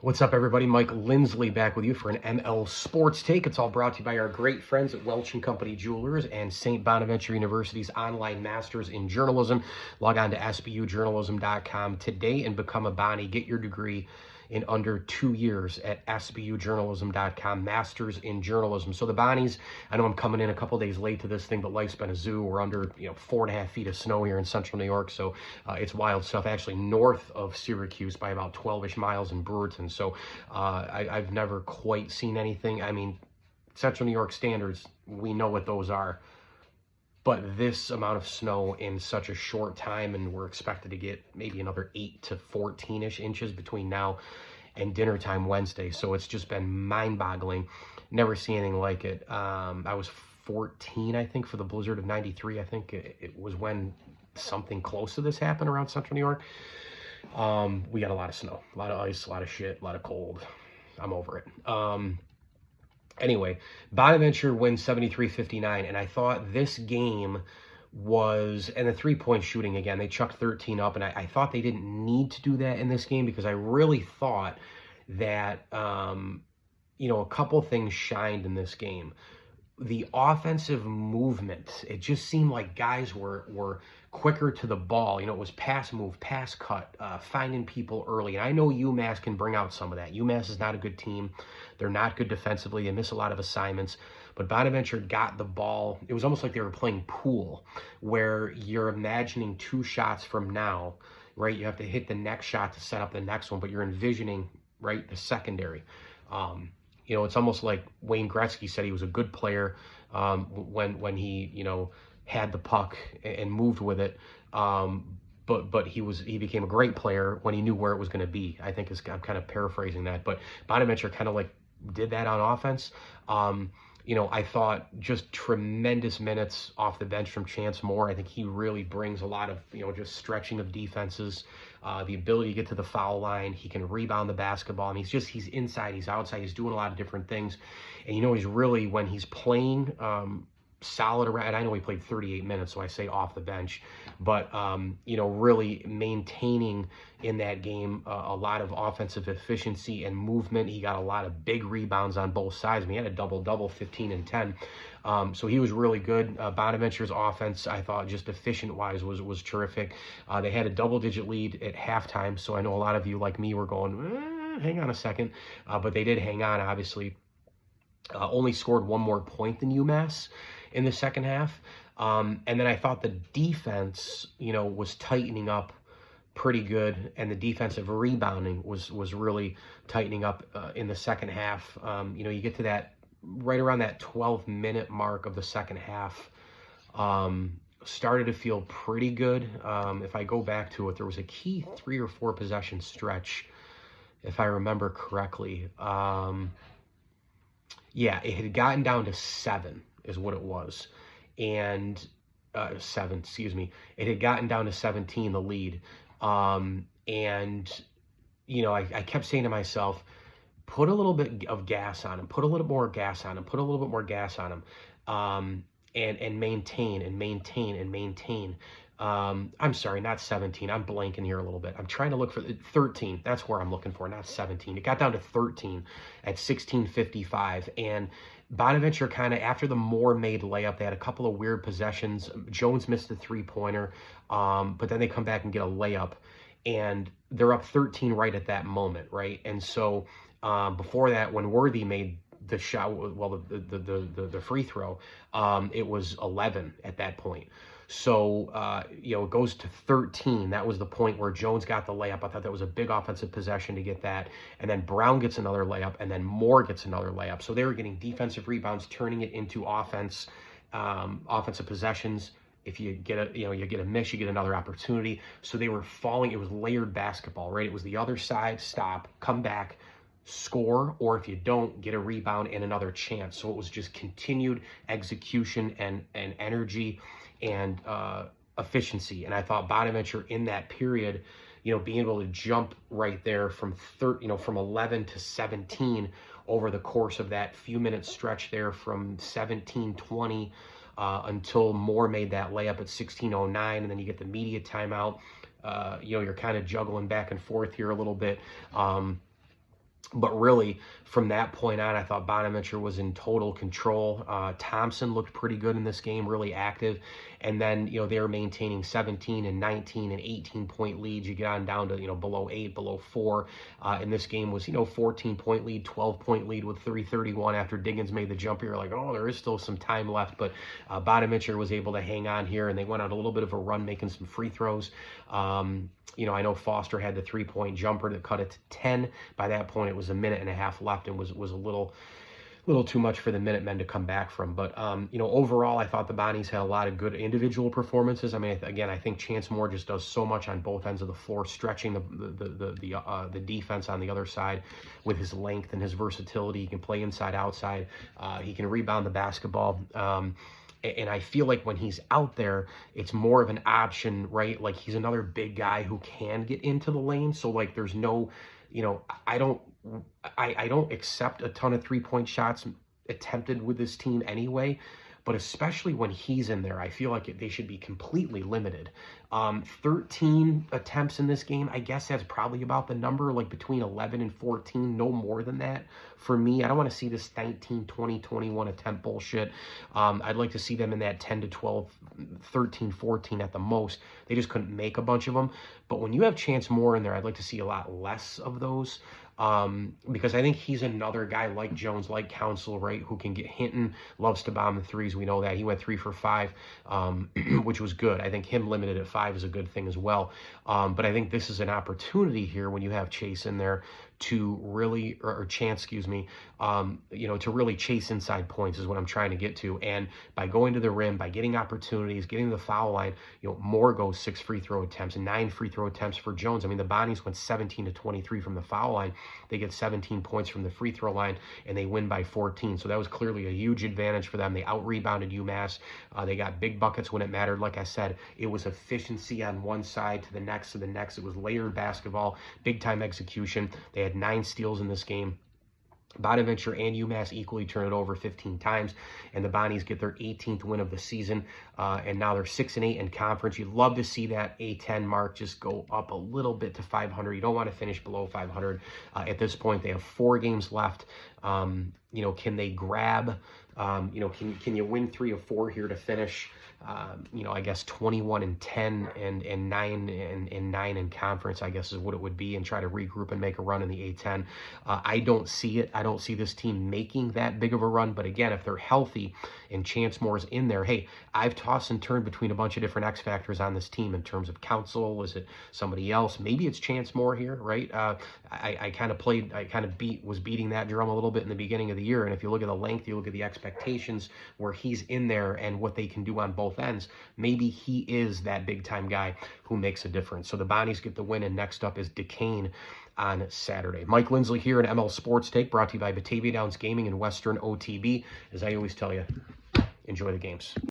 What's up, everybody? Mike Lindsley back with you for an ML Sports Take. It's all brought to you by our great friends at Welch & Company Jewelers and St. Bonaventure University's online Masters in Journalism. Log on to sbujournalism.com today and become a Bonnie. Get your degree in under 2 years at sbujournalism.com, Masters in Journalism. So the Bonnies, I know I'm coming in a couple days late to this thing, but life's been a zoo. We're under 4.5 feet of snow here in central New York, so it's wild stuff. Actually north of Syracuse by about 12-ish miles in Brewerton. So I've never quite seen anything. I mean, central New York standards, we know what those are. But this amount of snow in such a short time, and we're expected to get maybe another 8 to 14-ish inches between now and dinner time Wednesday. So it's just been mind-boggling. Never seen anything like it. I was 14, I think, for the blizzard of 93. I think it was when something close to this happened around central New York. We got a lot of snow, a lot of ice, a lot of shit, a lot of cold. I'm over it. Anyway, Bonaventure wins 73-59, and I thought this game was, and the three-point shooting, again, they chucked 13 up, and I thought they didn't need to do that in this game because I really thought that, a couple things shined in this game. The offensive movement, it just seemed like guys were quicker to the ball. It was pass move, pass cut, finding people early. And I know UMass can bring out some of that. UMass is not a good team. They're not good defensively. They miss a lot of assignments. But Bonaventure got the ball. It was almost like they were playing pool, where you're imagining 2 shots from now, right? You have to hit the next shot to set up the next one, but you're envisioning, right, the secondary. It's almost like Wayne Gretzky said he was a good player when he, had the puck and moved with it. But he became a great player when he knew where it was going to be. I'm kind of paraphrasing that, but Bonaventure kind of like did that on offense. I thought just tremendous minutes off the bench from Chance Moore. I think he really brings a lot of, just stretching of defenses, the ability to get to the foul line. He can rebound the basketball. And he's inside, he's outside, he's doing a lot of different things. And, he's really, when he's playing, solid around, and I know he played 38 minutes, so I say off the bench, but really maintaining in that game a lot of offensive efficiency and movement. He got a lot of big rebounds on both sides. I mean, he had a double-double, 15 and 10. So he was really good. Bonaventure's offense, I thought, just efficient-wise, was terrific. They had a double-digit lead at halftime, so I know a lot of you, like me, were going, hang on a second, but they did hang on, obviously. Only scored 1 more point than UMass in the second half. And then I thought the defense, was tightening up pretty good, and the defensive rebounding was really tightening up in the second half. You get to that right around that 12-minute mark of the second half, started to feel pretty good. If I go back to it, there was a key 3 or 4 possession stretch, if I remember correctly. Yeah, it had gotten down to 7 is what it was. And 7, excuse me. It had gotten down to 17, the lead. I kept saying to myself, put a little bit of gas on him, put a little more gas on him, put a little bit more gas on him, and maintain and maintain and maintain. I'm sorry, not 17. I'm blanking here a little bit. I'm trying to look for 13. That's where I'm looking for, not 17. It got down to 13 at 16:55. And Bonaventure kind of, after the Moore made layup, they had a couple of weird possessions. Jones missed a 3-pointer, but then they come back and get a layup. And they're up 13 right at that moment, right? And so before that, when Worthy made the shot, well, the free throw, it was 11 at that point. So, it goes to 13. That was the point where Jones got the layup. I thought that was a big offensive possession to get that. And then Brown gets another layup, and then Moore gets another layup. So they were getting defensive rebounds, turning it into offensive possessions. If you get a miss, you get another opportunity. So they were falling. It was layered basketball, right? It was the other side, stop, come back, score, or if you don't, get a rebound and another chance. So it was just continued execution and energy and efficiency. And I thought Bonaventure in that period, being able to jump right there from 11 to 17 over the course of that few minute stretch there from 17-20 until Moore made that layup at 16:09, and then you get the media timeout. You're kind of juggling back and forth here a little bit. But really, from that point on, I thought Bonaventure was in total control. Thompson looked pretty good in this game, really active. And then, they were maintaining 17 and 19 and 18-point leads. You get on down to, below 8, below 4. And this game was, 14-point lead, 12-point lead with 3:31 after Diggins made the jump. You're like, oh, there is still some time left. But Bonaventure was able to hang on here, and they went on a little bit of a run, making some free throws. I know Foster had the 3-point jumper that cut it to 10. By that point, it was a minute and a half left and was a little too much for the Minutemen to come back from. But, overall, I thought the Bonnies had a lot of good individual performances. I mean, again, I think Chance Moore just does so much on both ends of the floor, stretching the defense on the other side with his length and his versatility. He can play inside, outside. He can rebound the basketball. And I feel like when he's out there, it's more of an option, right? Like, he's another big guy who can get into the lane. So, like, there's no, I don't accept a ton of 3-point shots attempted with this team anyway. But especially when he's in there, I feel like they should be completely limited. 13 attempts in this game, I guess that's probably about the number, like between 11 and 14, no more than that for me. I don't want to see this 19, 20, 21 attempt bullshit. I'd like to see them in that 10 to 12, 13, 14 at the most. They just couldn't make a bunch of them. But when you have Chance Moore in there, I'd like to see a lot less of those. Because I think he's another guy like Jones, like Council, right, who can get Hinton, loves to bomb the threes. We know that. He went 3 for 5, which was good. I think him limited at 5 is a good thing as well. But I think this is an opportunity here when you have Chase in there to really, or Chance, excuse me, to really chase inside points is what I'm trying to get to. And by going to the rim, by getting opportunities, getting to the foul line, Moore goes 6 free throw attempts and 9 free throw attempts for Jones. I mean, the Bonnies went 17 to 23 from the foul line. They get 17 points from the free throw line, and they win by 14. So that was clearly a huge advantage for them. They out-rebounded UMass. They got big buckets when it mattered. Like I said, it was efficiency on one side to the next to the next. It was layered basketball, big-time execution. They had 9 steals in this game. Bonaventure and UMass equally turn it over 15 times, and the Bonnies get their 18th win of the season, and now they're 6-8 in conference. You'd love to see that A10 mark just go up a little bit to 500. You don't want to finish below 500 at this point. They have 4 games left. Can they grab? Can you win 3 of 4 here to finish? I guess 21 and 10 and 9 and 9 in conference, I guess is what it would be, and try to regroup and make a run in the A10. I don't see it. I don't see this team making that big of a run. But again, if they're healthy and Chance Moore's in there, hey, I've tossed and turned between a bunch of different X factors on this team in terms of Council. Is it somebody else? Maybe it's Chance Moore here, right? Was beating that drum a little bit in the beginning of the year. And if you look at the length, you look at the expectations where he's in there and what they can do on both ends, maybe he is that big time guy who makes a difference. So the Bonnies get the win, and next up is Duquesne on Saturday. Mike Lindsley here in ML Sports Take, brought to you by Batavia Downs Gaming and Western OTB. As I always tell you, enjoy the games.